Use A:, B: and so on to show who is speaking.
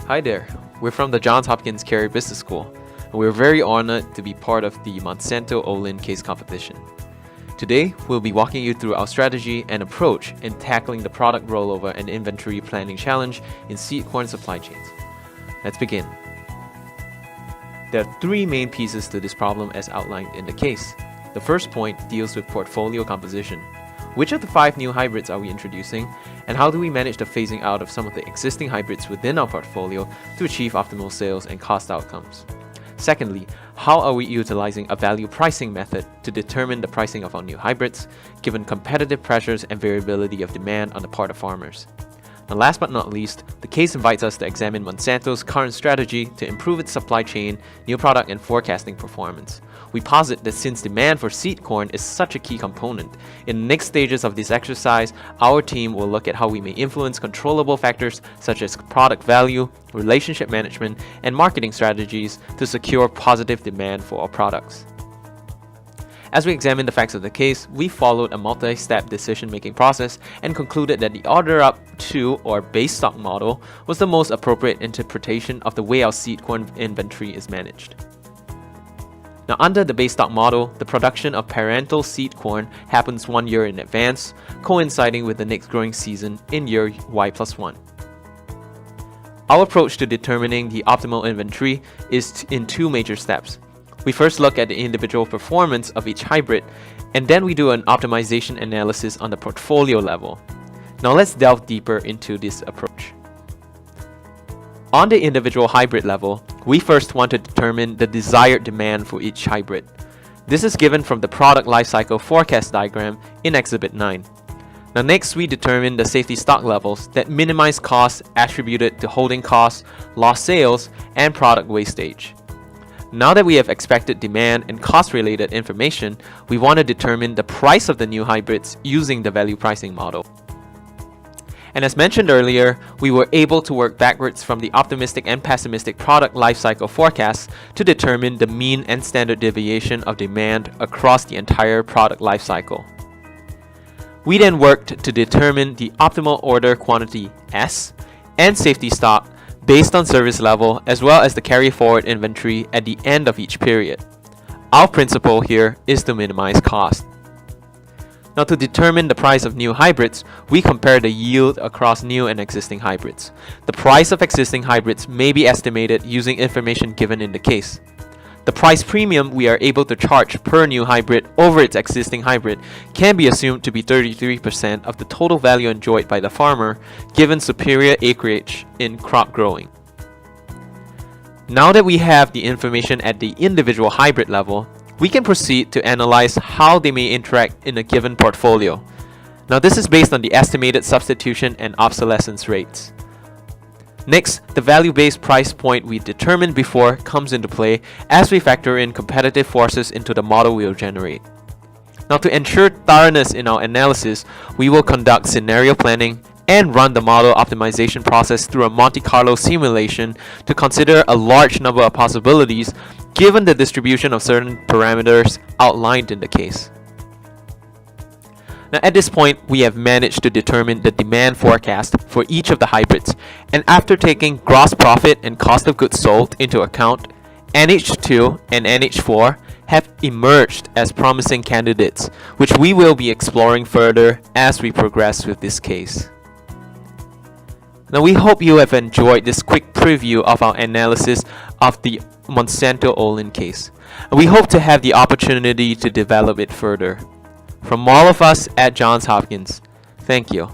A: Hi there, we're from the Johns Hopkins Carey Business School, and we're very honored to be part of the Monsanto Olin case competition. Today, we'll be walking you through our strategy and approach in tackling the product rollover and inventory planning challenge in seed corn supply chains. Let's begin. There are three main pieces to this problem as outlined in the case. The first point deals with portfolio composition. Which of the 5 new hybrids are we introducing, and how do we manage the phasing out of some of the existing hybrids within our portfolio to achieve optimal sales and cost outcomes? Secondly, how are we utilizing a value pricing method to determine the pricing of our new hybrids, given competitive pressures and variability of demand on the part of farmers? And last but not least, the case invites us to examine Monsanto's current strategy to improve its supply chain, new product, and forecasting performance. We posit that since demand for seed corn is such a key component, in the next stages of this exercise, our team will look at how we may influence controllable factors such as product value, relationship management, and marketing strategies to secure positive demand for our products. As we examined the facts of the case, we followed a multi-step decision-making process and concluded that the order up to or base stock model was the most appropriate interpretation of the way our seed corn inventory is managed. Now, under the base stock model, the production of parental seed corn happens 1 year in advance, coinciding with the next growing season in year Y+1. Our approach to determining the optimal inventory is in 2 major steps. We first look at the individual performance of each hybrid, and then we do an optimization analysis on the portfolio level. Now let's delve deeper into this approach. On the individual hybrid level, we first want to determine the desired demand for each hybrid. This is given from the product lifecycle forecast diagram in Exhibit 9. Now next, we determine the safety stock levels that minimize costs attributed to holding costs, lost sales, and product wastage. Now that we have expected demand and cost-related information, we want to determine the price of the new hybrids using the value pricing model. And as mentioned earlier, we were able to work backwards from the optimistic and pessimistic product lifecycle forecasts to determine the mean and standard deviation of demand across the entire product lifecycle. We then worked to determine the optimal order quantity S and safety stock based on service level, as well as the carry forward inventory at the end of each period. Our principle here is to minimize cost. Now, to determine the price of new hybrids, we compare the yield across new and existing hybrids. The price of existing hybrids may be estimated using information given in the case. The price premium we are able to charge per new hybrid over its existing hybrid can be assumed to be 33% of the total value enjoyed by the farmer, given superior acreage in crop growing. Now that we have the information at the individual hybrid level, we can proceed to analyze how they may interact in a given portfolio. Now this is based on the estimated substitution and obsolescence rates. Next, the value-based price point we determined before comes into play as we factor in competitive forces into the model we will generate. Now, to ensure thoroughness in our analysis, we will conduct scenario planning and run the model optimization process through a Monte Carlo simulation to consider a large number of possibilities given the distribution of certain parameters outlined in the case. Now at this point, we have managed to determine the demand forecast for each of the hybrids, and after taking gross profit and cost of goods sold into account, NH2 and NH4 have emerged as promising candidates, which we will be exploring further as we progress with this case. Now we hope you have enjoyed this quick preview of our analysis of the Monsanto Olin case. We hope to have the opportunity to develop it further. From all of us at Johns Hopkins, thank you.